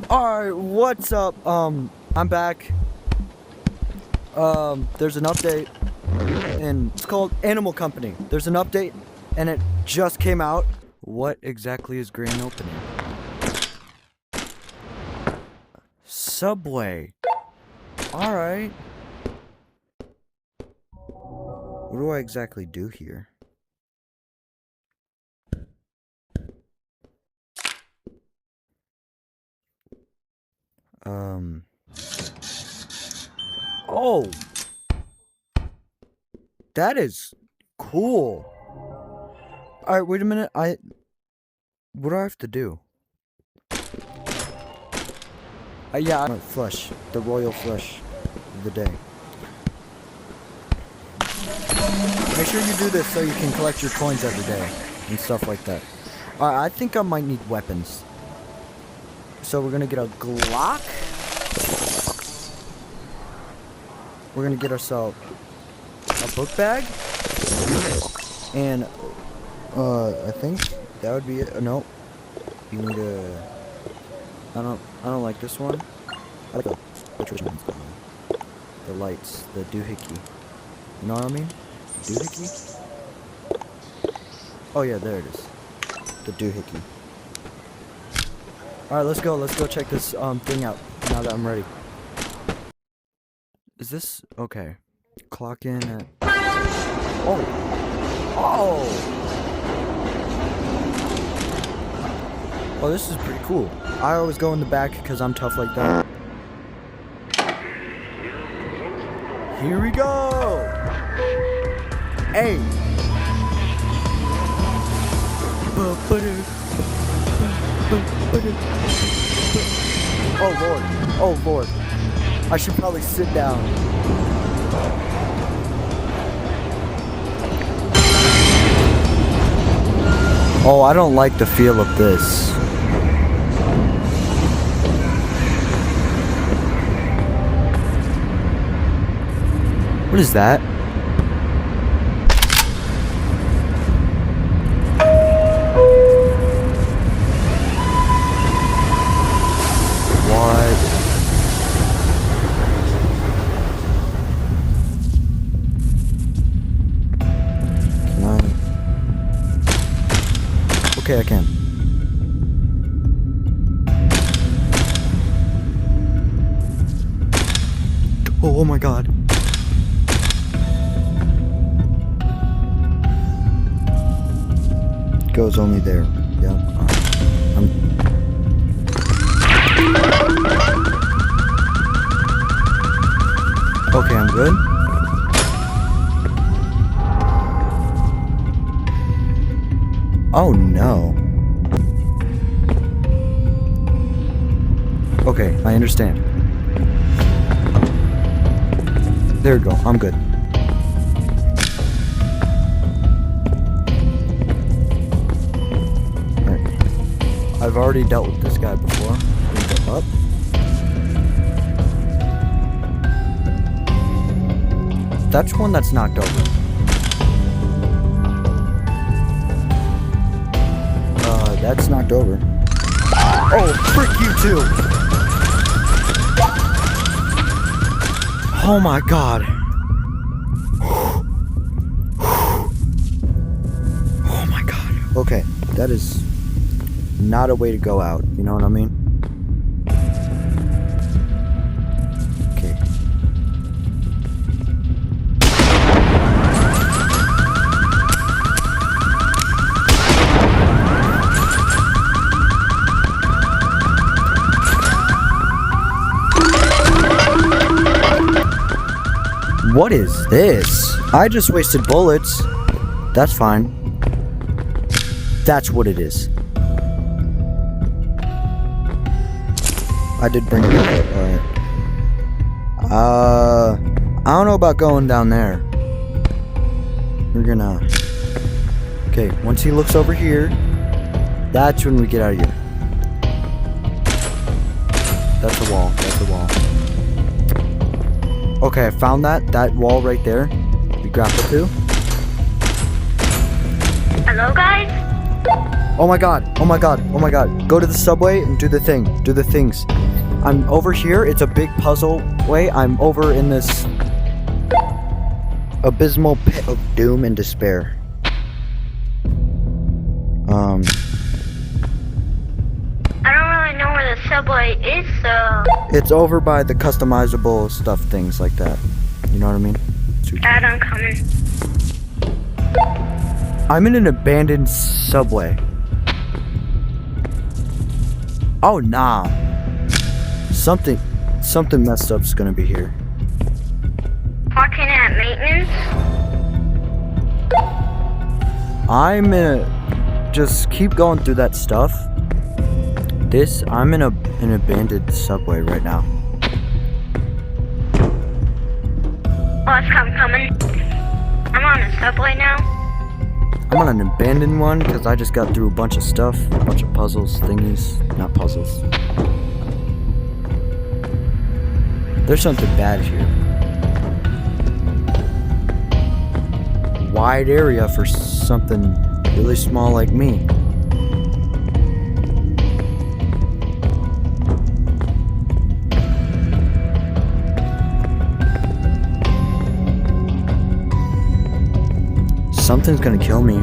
Alright, what's up? I'm back. There's an update, and it's called Animal Company. There's an update, and it just came out. What exactly is grand opening? Subway. Alright. What do I exactly do here? Oh! That is cool. Alright, wait a minute. What do I have to do? Yeah, I'm flush. The royal flush of the day. Make sure you do this so you can collect your coins every day and stuff like that. Alright, I think I might need weapons. So we're gonna get a Glock. We're gonna get ourselves a book bag. And I think that would be it. No. You need a I don't like this one. I like the lights, the doohickey. You know what I mean? Doohickey? Oh yeah, there it is. The doohickey. Alright, let's go check this thing out now that I'm ready. Is this okay? Clock in at Oh! Oh, this is pretty cool. I always go in the back because I'm tough like that. Here we go! Hey! Oh lord. Oh lord. I should probably sit down. Oh, I don't like the feel of this. What is that? What? Can I? Okay, I can. Oh my god. Goes only there. Yep. Okay, I'm good. Oh no. Okay, I understand. There we go. I'm good. I've already dealt with this guy before. Go up. That's one that's knocked over. That's knocked over. Oh, frick you too! Oh my god. Oh my god. Okay, that is not a way to go out, you know what I mean? Okay. What is this? I just wasted bullets. That's fine. That's what it is. I did bring it up. Alright. I don't know about going down there. We're gonna... Okay, once he looks over here, that's when we get out of here. That's a wall. That's a wall. Okay, I found that wall right there. We grapple to. Hello, guys? Oh my god, oh my god, oh my god. Go to the subway and do the thing. Do the things. I'm over here. It's a big puzzle way. I'm over in this abysmal pit of doom and despair. I don't really know where the subway is, so It's over by the customizable stuff, things like that. You know what I mean? I'm coming. I'm in an abandoned subway. Oh nah. Something messed up's gonna be here. Walking at maintenance. I'm in a, just keep going through that stuff. I'm in an abandoned subway right now. Oh, I'm coming. I'm on a subway now. I'm on an abandoned one because I just got through a bunch of stuff, a bunch of puzzles, thingies, not puzzles. There's something bad here. Wide area for something really small like me. Something's gonna kill me.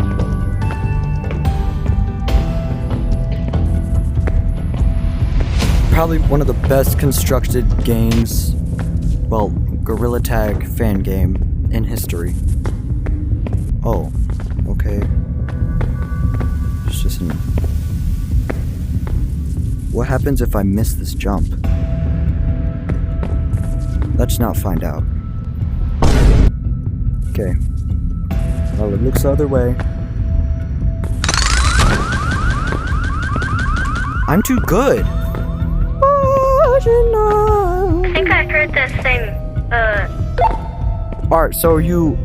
Probably one of the best constructed games, well, Gorilla Tag fan game in history. Oh, okay. It's just an... What happens if I miss this jump? Let's not find out. Okay. Well, it looks the other way. I'm too good. I think I heard the same, Alright, so are you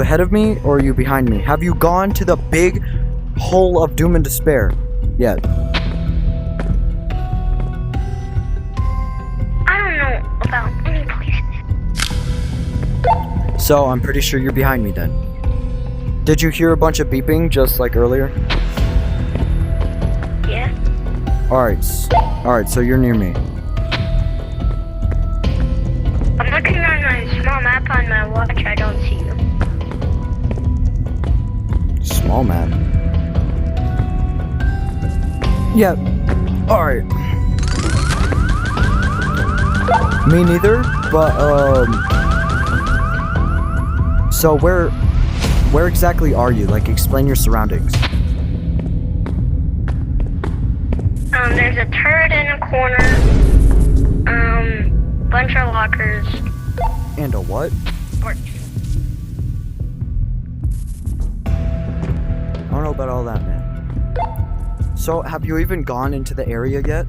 ahead of me or are you behind me? Have you gone to the big hole of doom and despair yet? I don't know about any places. So I'm pretty sure you're behind me then. Did you hear a bunch of beeping just like earlier? Yeah. Alright, so you're near me. I'm looking on my small map on my watch. I don't see you. Small map. Yeah. Alright. Me neither, but so where exactly are you? Like, explain your surroundings. There's a turret in a corner. Bunch of lockers. And a what? I don't know about all that, man. So, have you even gone into the area yet?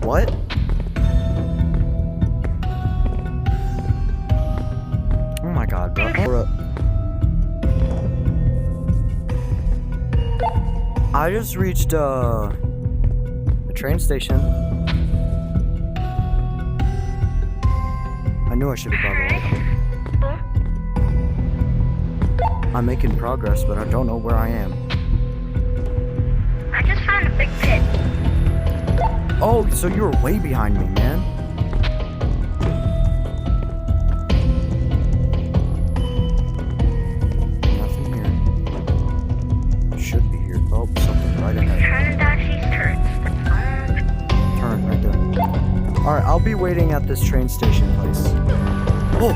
What? Oh my god, bro. I just reached the train station. I knew I should have brought it up. I'm making progress, but I don't know where I am. I just found a big pit. Oh, so you were way behind me, man. Nothing here. Should be here. Oh, something right ahead. Trying to dodge these turrets. Turn right there. Alright, I'll be waiting at this train station place. Oh!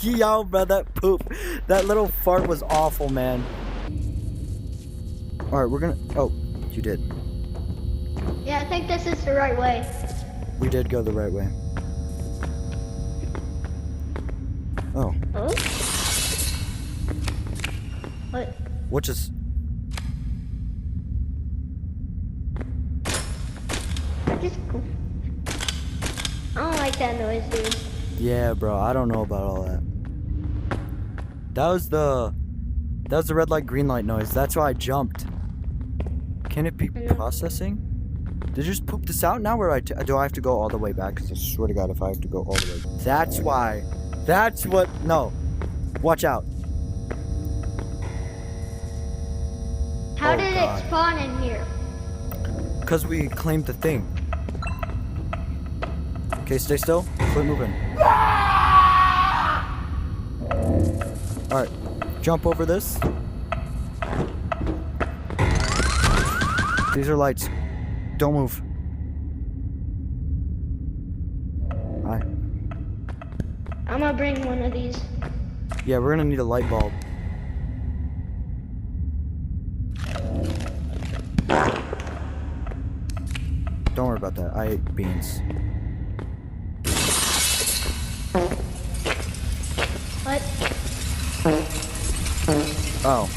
Yo, bro, that little fart was awful, man. Alright, we're gonna... Oh, you did. Yeah, I think this is the right way. We did go the right way. Oh. Oh? What? What just... Just cool. I don't like that noise, dude. Yeah, bro, I don't know about all that. That was the red light, green light noise. That's why I jumped. Can it be processing? Did you just poop this out now, or do I have to go all the way back? Because I swear to God, if I have to go all the way, that's why. That's what. No, watch out. How Oh, did God. it spawn in here? Because we claimed the thing. Okay, stay still. Quit moving. Alright. Jump over this. These are lights. Don't move. Hi. I'm gonna bring one of these. Yeah, we're gonna need a light bulb. Don't worry about that. I ate beans. What? Oh.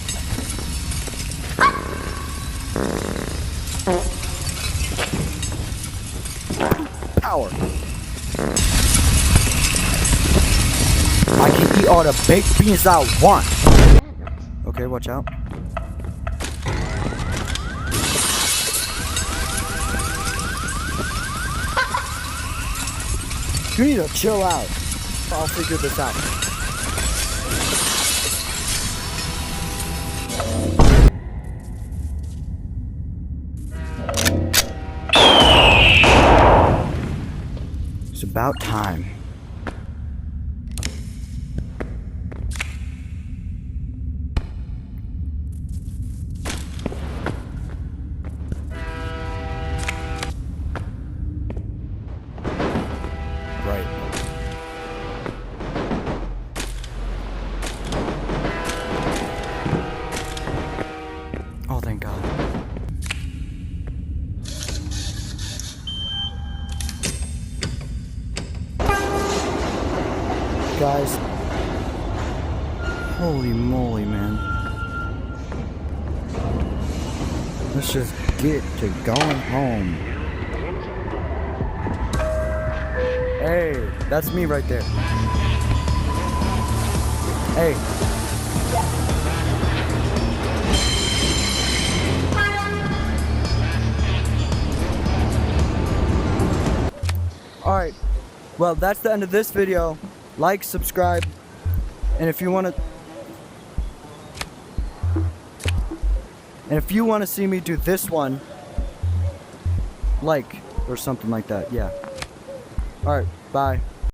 Power. I can eat all the baked beans I want. Okay, watch out. You need to chill out. I'll figure this out. It's about time. Right. Oh, thank God. Guys. Holy moly, man. Let's just get to going home. Hey, that's me right there. Hey. Alright. Well, that's the end of this video. Like, subscribe, and if you want to see me do this one, like, or something like that, yeah. Alright, bye.